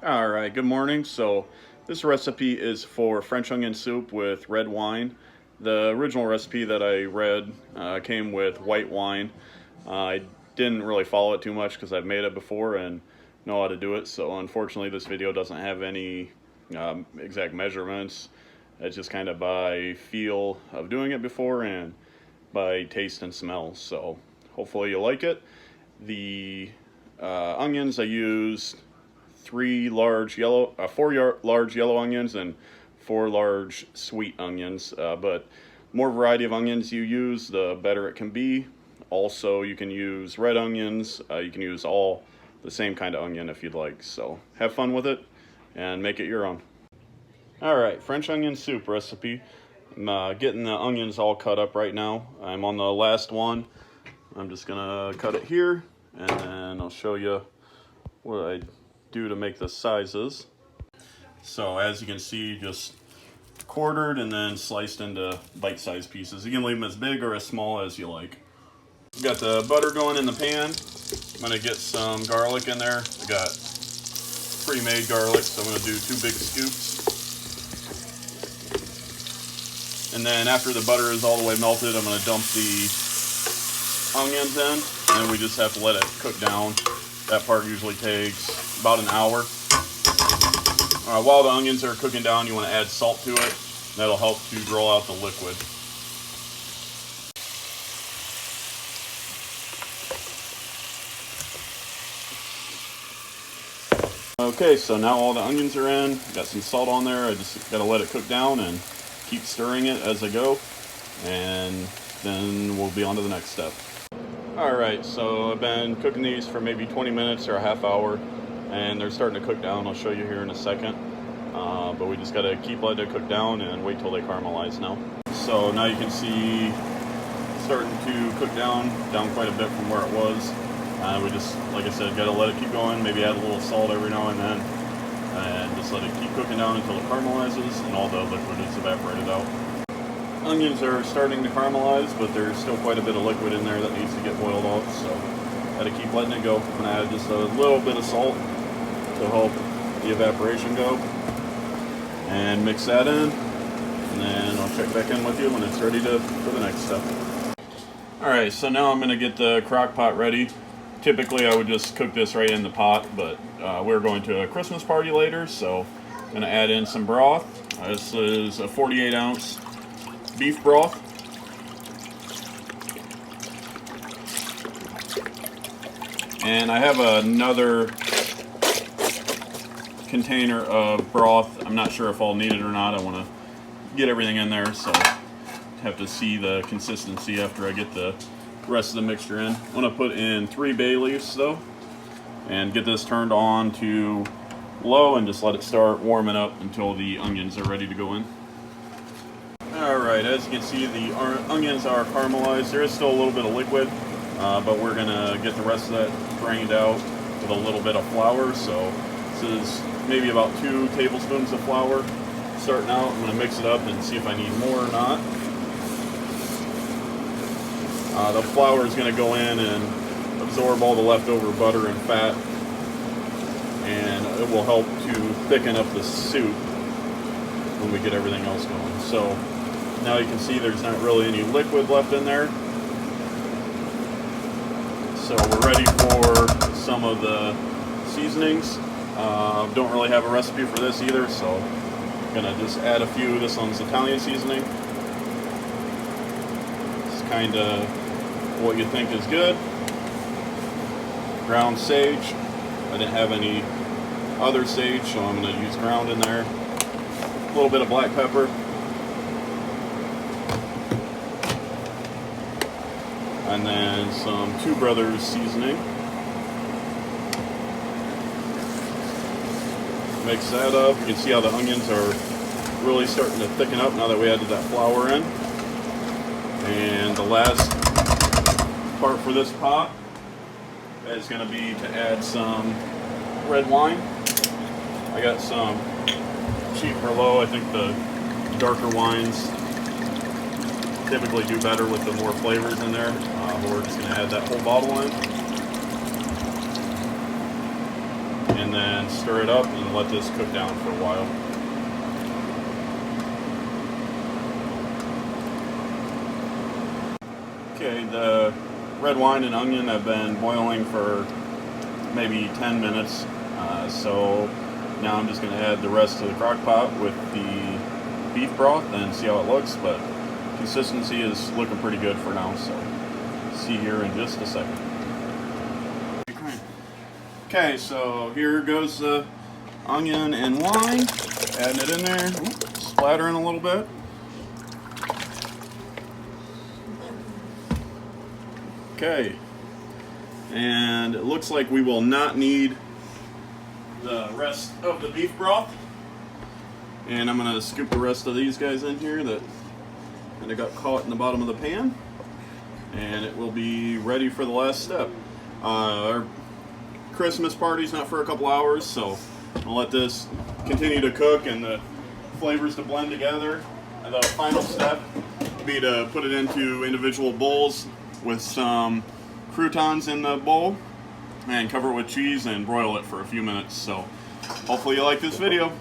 All right, good morning. So this recipe is for French onion soup with red wine. The original recipe that I read came with white wine. I didn't really follow it too much because I've made it before and know how to do it. So unfortunately, this video doesn't have any exact measurements. It's just kind of by feel of doing it before and by taste and smell. So hopefully you like it. The onions I used four large yellow onions and 4 large sweet onions. But more variety of onions you use, the better it can be. Also, you can use red onions. You can use all the same kind of onion if you'd like. So have fun with it and make it your own. All right, French onion soup recipe. I'm getting the onions all cut up right now. I'm on the last one. I'm just gonna cut it here and then I'll show you what I do to make the sizes. So as you can see, just quartered and then sliced into bite-sized pieces. You can leave them as big or as small as you like. Got the butter going in the pan. I'm gonna get some garlic in there. I got pre-made garlic, so I'm gonna do 2 big scoops. And then after the butter is all the way melted, I'm gonna dump the onions in, and we just have to let it cook down. That part usually takes about an hour. While the onions are cooking down, you want to add salt to it. That'll help to draw out the liquid. Okay, so now all the onions are in. Got some salt on there. I just got to let it cook down and keep stirring it as I go. And then we'll be on to the next step. Alright, so I've been cooking these for maybe 20 minutes or a half hour, and they're starting to cook down. I'll show you here in a second. But we just gotta keep letting it cook down and wait till they caramelize now. So now you can see it's starting to cook down quite a bit from where it was. We just, like I said, gotta let it keep going, maybe add a little salt every now and then, and just let it keep cooking down until it caramelizes and all the liquid is evaporated out. Onions are starting to caramelize, but there's still quite a bit of liquid in there that needs to get boiled off, so gotta keep letting it go. I'm gonna add just a little bit of salt to help the evaporation go, and mix that in, and then I'll check back in with you when it's ready for the next step. Alright, so now I'm gonna get the crock pot ready. Typically I would just cook this right in the pot, but we're going to a Christmas party later, so I'm gonna add in some broth. This is a 48-ounce beef broth. And I have another container of broth. I'm not sure if I'll need it or not. I want to get everything in there, so I have to see the consistency after I get the rest of the mixture in. I'm going to put in 3 bay leaves though, and get this turned on to low and just let it start warming up until the onions are ready to go in. Alright, as you can see, the onions are caramelized. There is still a little bit of liquid, but we're going to get the rest of that drained out with a little bit of flour. So this is maybe about 2 tablespoons of flour starting out. I'm going to mix it up and see if I need more or not. The flour is going to go in and absorb all the leftover butter and fat, and it will help to thicken up the soup when we get everything else going. So now you can see there's not really any liquid left in there. So we're ready for some of the seasonings. Don't really have a recipe for this either, so I'm gonna just add a few. This one's Italian seasoning. It's kind of what you think is good. Ground sage. I didn't have any other sage, so I'm gonna use ground in there. A little bit of black pepper. And then some Two Brothers seasoning. Mix that up. You can see how the onions are really starting to thicken up now that we added that flour in. And the last part for this pot is going to be to add some red wine. I got some cheap Merlot. I think the darker wines typically do better with the more flavors in there. But we're just going to add that whole bottle in. and then stir it up and let this cook down for a while. Okay, the red wine and onion have been boiling for maybe 10 minutes, so now I'm just going to add the rest of the crock pot with the beef broth and see how it looks, but consistency is looking pretty good for now, so see here in just a second. Okay, so here goes the onion and wine, adding it in there, splattering a little bit. Okay, and it looks like we will not need the rest of the beef broth. And I'm going to scoop the rest of these guys in here that kind of got caught in the bottom of the pan. And it will be ready for the last step. Our Christmas party's not for a couple hours, so I'll let this continue to cook and the flavors to blend together. And the final step will be to put it into individual bowls with some croutons in the bowl and cover it with cheese and broil it for a few minutes. So hopefully you like this video.